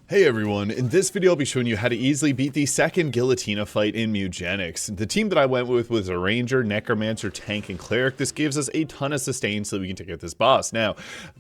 Hey everyone, in this video I'll be showing you how to easily beat the second Guillotina fight in Mewgenics. The team that I went with was a Ranger, Necromancer, Tank, and Cleric. This gives us a ton of sustain so that we can take out this boss. Now,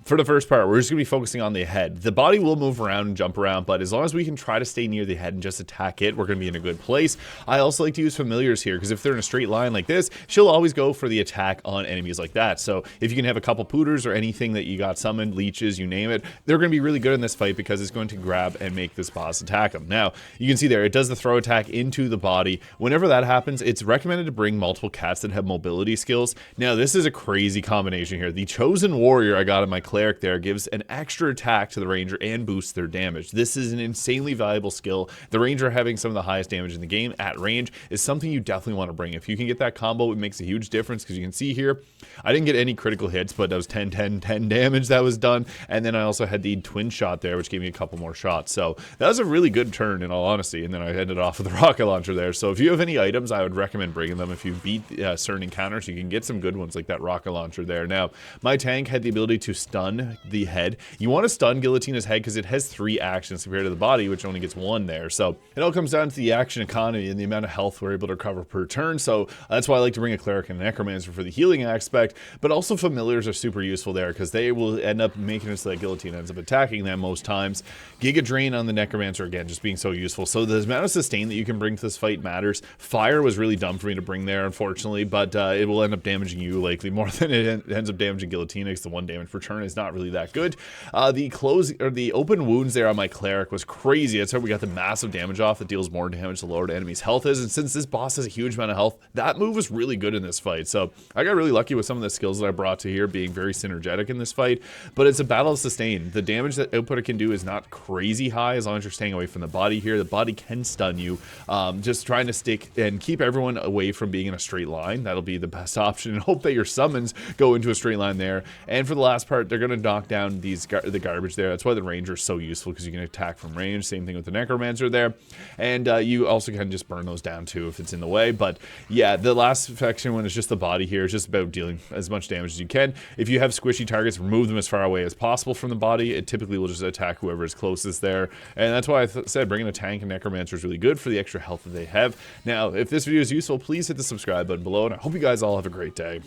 for the first part, we're just going to be focusing on the head. The body will move around and jump around, but as long as we can try to stay near the head and just attack it, we're going to be in a good place. I also like to use familiars here, because if they're in a straight line like this, she'll always go for the attack on enemies like that. So if you can have a couple pooters or anything that you got summoned, leeches, you name it, they're going to be really good in this fight because it's going to grab and make this boss attack him. Now, you can see there, it does the throw attack into the body. Whenever that happens, it's recommended to bring multiple cats that have mobility skills. Now, this is a crazy combination here. The Chosen Warrior I got in my Cleric there gives an extra attack to the Ranger and boosts their damage. This is an insanely valuable skill. The Ranger having some of the highest damage in the game at range is something you definitely want to bring. If you can get that combo, it makes a huge difference, because you can see here, I didn't get any critical hits, but that was 10, 10, 10 damage that was done. And then I also had the twin shot there, which gave me a couple more shots. So that was a really good turn, in all honesty, and then I ended off with the rocket launcher there. So if you have any items, I would recommend bringing them. If you beat certain encounters, you can get some good ones like that rocket launcher there. Now, my tank had the ability to stun the head. You want to stun Guillotina's head because it has 3 actions compared to the body, which only gets 1 there. So it all comes down to the action economy and the amount of health we're able to recover per turn. So that's why I like to bring a Cleric and a Necromancer for the healing aspect, but also familiars are super useful there because they will end up making it so that Guillotina ends up attacking them most times. Giga Drain on the Necromancer, again, just being so useful. So the amount of sustain that you can bring to this fight matters. Fire was really dumb for me to bring there, unfortunately, but it will end up damaging you likely more than it ends up damaging Guillotina, because the 1 damage per turn is not really that good. The open wounds there on my Cleric was crazy. That's how we got the massive damage off that deals more damage the lower the enemy's health is, and since this boss has a huge amount of health, that move was really good in this fight. So I got really lucky with some of the skills that I brought to here being very synergetic in this fight, but it's a battle of sustain. The damage that output it can do is not crazy high as long as you're staying away from the body here. The body can stun you. Just trying to stick and keep everyone away from being in a straight line. That'll be the best option, and hope that your summons go into a straight line there. And for the last part, they're going to knock down the garbage there. That's why the Ranger is so useful, because you can attack from range. Same thing with the Necromancer there. And you also can just burn those down too if it's in the way. But yeah, the last section one is just the body here. It's just about dealing as much damage as you can. If you have squishy targets, remove them as far away as possible from the body. It typically will just attack whoever is closest there. And that's why I said bringing a Tank and Necromancer is really good for the extra health that they have. Now, if this video is useful, please hit the subscribe button below, and I hope you guys all have a great day.